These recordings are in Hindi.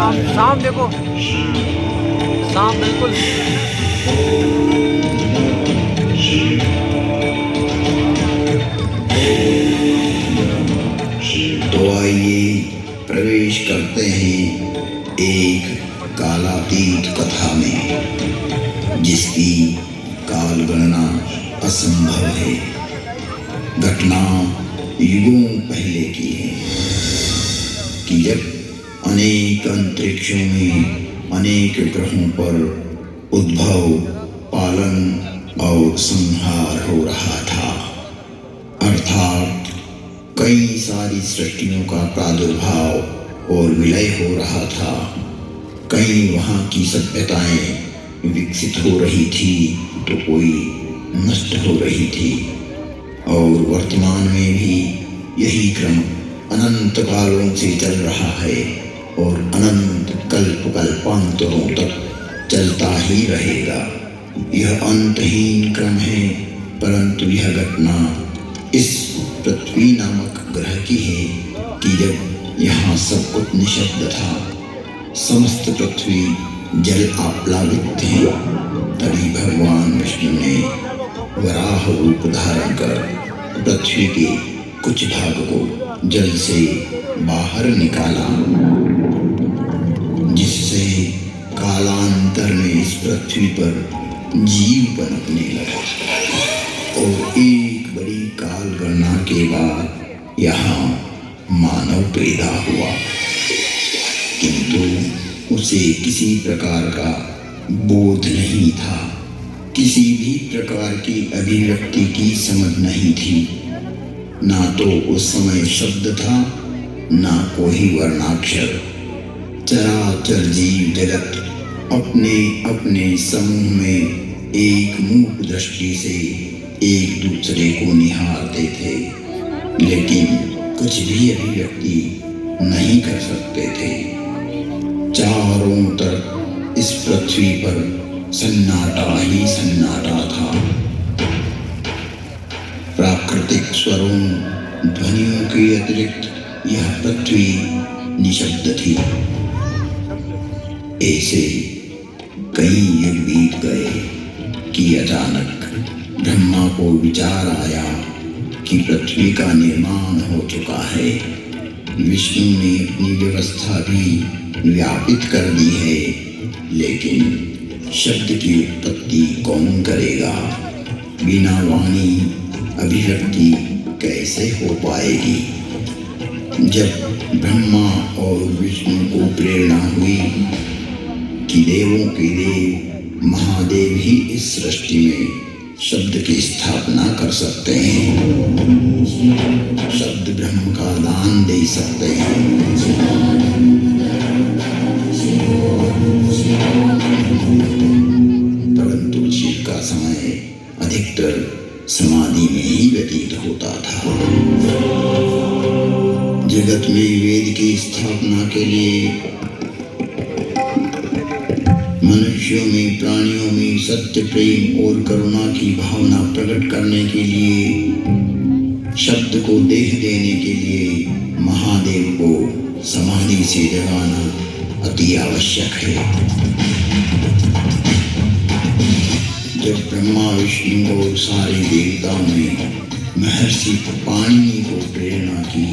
शाम शाम देखो, शाम बिल्कुल। तो आइए प्रवेश करते हैं एक कालातीत कथा में, जिसकी काल गणना असंभव है। घटना युगों पहले की है कि जब अनेक अंतरिक्षों में अनेक ग्रहों पर उद्भव, पालन और संहार हो रहा था। अर्थात कई सारी सृष्टियों का प्रादुर्भाव और विलय हो रहा था। कई वहाँ की सभ्यताएं विकसित हो रही थी तो कोई नष्ट हो रही थी, और वर्तमान में भी यही क्रम अनंत कालों से चल रहा है और अनंत कल्प कल्पांतरों तक चलता ही रहेगा। यह अंतहीन क्रम है, परंतु यह घटना इस पृथ्वी नामक ग्रह की है कि जब यहाँ सब कुछ निशब्द था, समस्त पृथ्वी जल आप्लावित थी, तभी भगवान विष्णु ने वराह रूप धारण कर पृथ्वी के कुछ भाग को जल से बाहर निकाला, जिससे कालांतर में इस पृथ्वी पर जीव पनपने लगा। और एक बड़ी काल गणना के बाद यहाँ मानव पैदा हुआ, किंतु उसे किसी प्रकार का बोध नहीं था, किसी भी प्रकार की अभिव्यक्ति की समझ नहीं थी। ना तो उस समय शब्द था, ना कोई वर्णाक्षर। चराचर जीव जगत अपने अपने समूह में एक मूक दृष्टि से एक दूसरे को निहारते थे, लेकिन कुछ भी अभिव्यक्ति नहीं कर सकते थे। चारों तरफ इस पृथ्वी पर सन्नाटा ही सन्नाटा था। प्राकृतिक स्वरों, ध्वनियों के अतिरिक्त यह पृथ्वी निशब्द थी। ऐसे कई युग बीत गए कि अचानक ब्रह्मा को विचार आया कि पृथ्वी का निर्माण हो चुका है। विष्णु ने अपनी व्यवस्था भी व्यापित कर दी है, लेकिन शब्द की उत्पत्ति कौन करेगा? बिना वाणी अभिव्यक्ति कैसे हो पाएगी? जब ब्रह्मा और विष्णु को प्रेरणा हुई कि देवों के देव महादेव ही इस सृष्टि में शब्द की स्थापना कर सकते हैं, शब्द ब्रह्म का दान दे सकते हैं, परंतु शिव का समय अधिकतर समाधि में ही व्यतीत होता था। जगत में वेद की स्थापना के लिए, मनुष्यों में, प्राणियों में सत्य, प्रेम और करुणा की भावना प्रकट करने के लिए, शब्द को देह देने के लिए महादेव को समाधि से जगाना अति आवश्यक है। जब ब्रह्मा, विष्णु और सारे देवताओं ने महर्षि पाणिनि को प्रेरणा की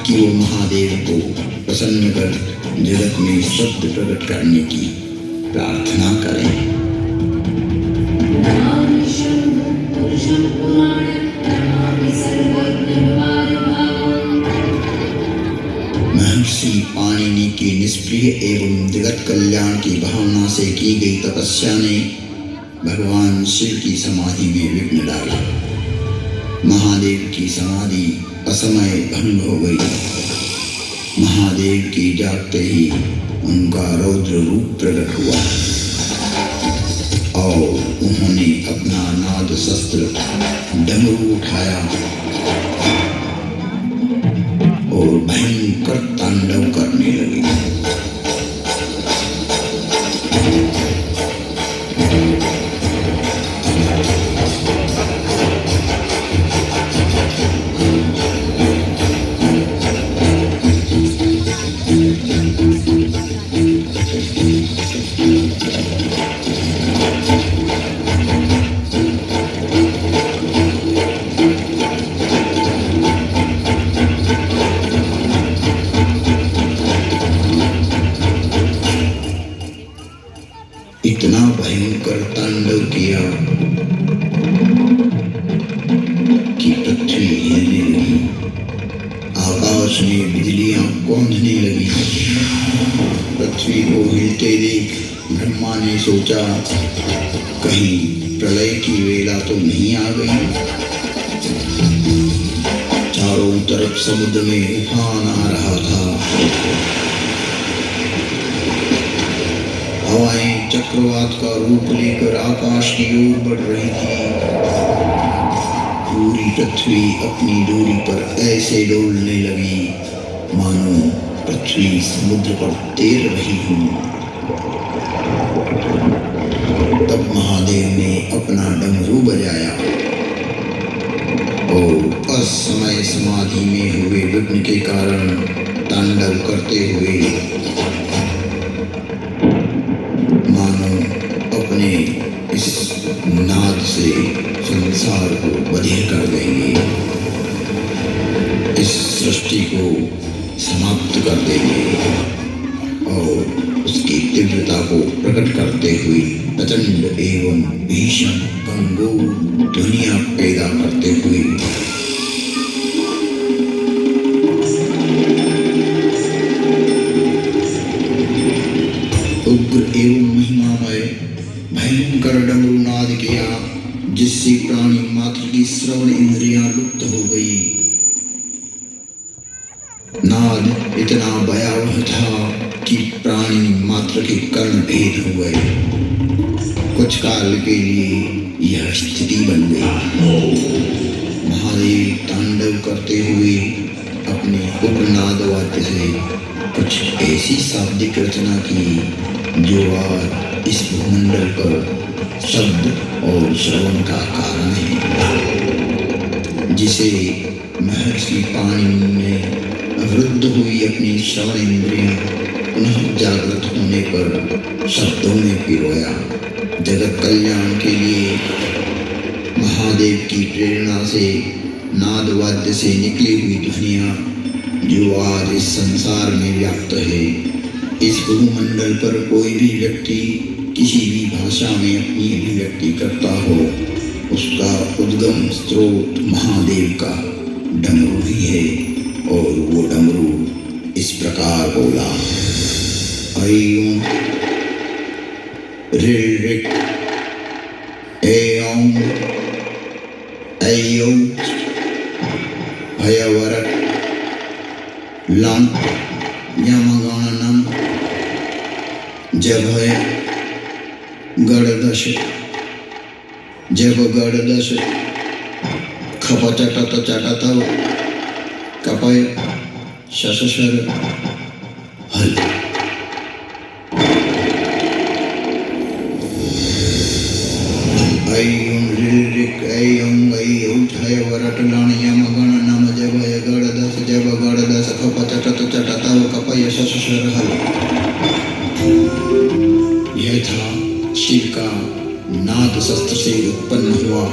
कि वो महादेव को प्रसन्न कर जगत में शब्द प्रकट करने की प्रार्थना करें, महर्षि पाणिनि की निष्प्रिय एवं जगत कल्याण की भावना से की गई तपस्या ने भगवान शिव की समाधि में विघ्न डाला। महादेव की समाधि असमय भंग हो गई। महादेव की जागते ही उनका रौद्र रूप प्रकट हुआ और उन्होंने अपना नाद शस्त्र डमरू उठाया और भयंकर तांडव करने लगे। भयंकर तांडव किया कि पृथ्वी हिलने लगी, आकाश में बिजलियां कौंधने लगी। पृथ्वी को हिलते देख ब्रह्मा ने सोचा, कहीं प्रलय की वेला तो नहीं आ गई। चारों तरफ समुद्र में उफान आ रहा था, हवाएं चक्रवात का रूप लेकर आकाश की ओर बढ़ रही थी। पूरी पृथ्वी अपनी दूरी पर ऐसे डोलने लगी मानो पृथ्वी समुद्र पर तैर रही हो। तब महादेव ने अपना डमरू बजाया और असमय समाधि में हुए विघ्न के कारण तांडव करते हुए मानो अपने इस नाद से संसार को बधिर कर देंगे, इस सृष्टि को समाप्त कर देंगे और उसकी तीव्रता को प्रकट करते हुए प्रचंड एवं भीषण गंभीर ध्वनियां पैदा करते हुए उग्र एवं महिमामय भयंकर डमरू नाद किया, जिससे प्राणी मात्र की श्रवण इंद्रियां लुप्त हो गई। नाद इतना भयावह था कि प्राणी मात्र के कर्ण भेद हो गए। कुछ काल के लिए यह स्थिति बन गई। महादेव तांडव करते हुए अपने उग्र नाद वाद्य से कुछ ऐसी शाब्दिक रचना की जो आज इस भूमंडल पर शब्द और श्रवण का कारण है, जिसे महर्षि पाणिनि ने अवरुद्ध हुई अपनी श्रवण इंद्रियां पुनः जागृत होने पर शब्दों में पिरोया। जगत कल्याण के लिए महादेव की प्रेरणा से नाद वाद्य से निकली हुई ध्वनियां जो आज इस संसार में व्याप्त है। इस भूमंडल पर कोई भी व्यक्ति किसी भी भाषा में अपनी अभिव्यक्ति करता हो, उसका उद्गम स्रोत महादेव का डमरू ही है। और वो डमरू इस प्रकार बोला, ऐं ऋ ऐं ऐं भयवरट लं यमगणनं जभय गणदश जब गणदश खपचटत चटतव कपय शशशर हल। ऐं ऋ ऐं ऐं भयवरट लं यमगणनं जभय गणदश जब गणदश खपचटत चटतव कपय शशशर हल। यह था शिव का नाद शस्त्र से उत्पन्न हुआ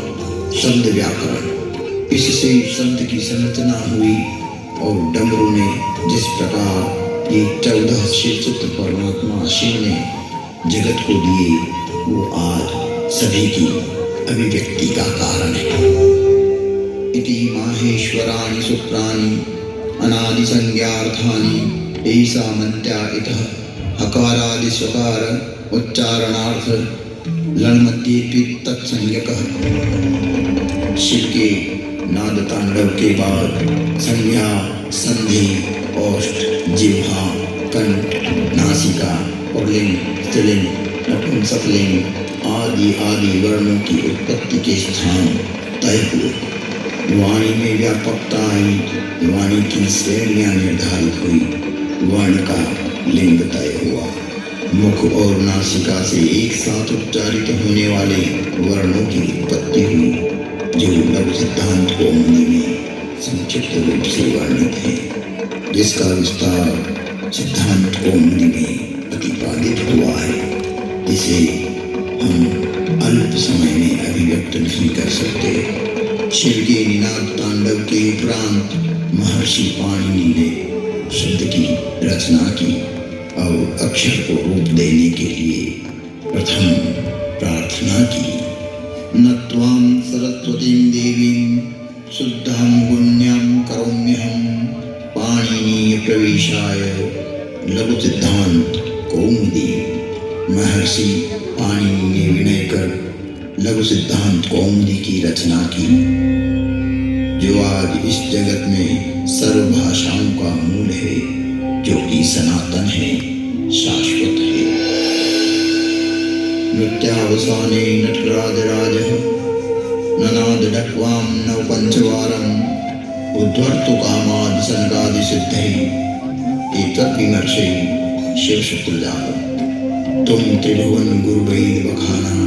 शब्द व्याकरण। इससे शब्द की संरचना हुई और डमरू ने जिस प्रकार ये 14 शिवसूत्र परमात्मा शिव ने जगत को दिए, वो आज सभी की अभिव्यक्ति का कारण है। इति माहेश्वराणि सूत्राणि अनादि संज्ञार्थानि ऐसा मन्त्या इतः हकारादि स्वकार उच्चारणार्थ लण्मध्येऽपि तत्संज्ञकः। शिव के नाद तांडव के बाद संज्ञा, संधि, ओष्ठ, जिह्वा, कंठ, नासिका, पुल्लिंग, स्त्रीलिंग, नपुंसकलिंग आदि आदि वर्णों की उत्पत्ति के स्थान तय हुए। वाणी में व्यापकता आई, वाणी की श्रेणियां निर्धारित हुई, वर्ण का लिंग तय हुआ। मुख और नासिका से एक साथ उच्चारित होने वाले वर्णों की उत्पत्ति हुई, जो लघु सिद्धांत कौमुदी में संक्षिप्त रूप से वर्णित है, जिसका विस्तार सिद्धांत कौमुदी में प्रतिपादित हुआ है, जिसे हम अल्प समय में अभिव्यक्त नहीं कर सकते। शिव के निनाद तांडव के उपरांत महर्षि पाणिनि ने शब्द की रचना की और अक्षर को रूप देने के लिए प्रथम प्रार्थना की। न त्वां सरस्वतीं देवीं शुद्धां पुण्यां करोम्यहं पाणिनीय प्रवेशाय लघु सिद्धांत कौमुदी। महर्षि पाणिनि ने विनय कर लघु सिद्धांत कौमुदी की रचना की, जो आज इस जगत में सर्व भाषाओं का मूल है, जो कि सनातन है, शाश्वत है। नृत्यावसाने नटराजराजः ननादडक्वां नवपञ्चवारम् उद्धर्तु कामादि सनकादिसिद्धैः एतद्विमर्शे शिवशत्रुजातम्। तुम त्रिभुवन गुरुवैर्वखाना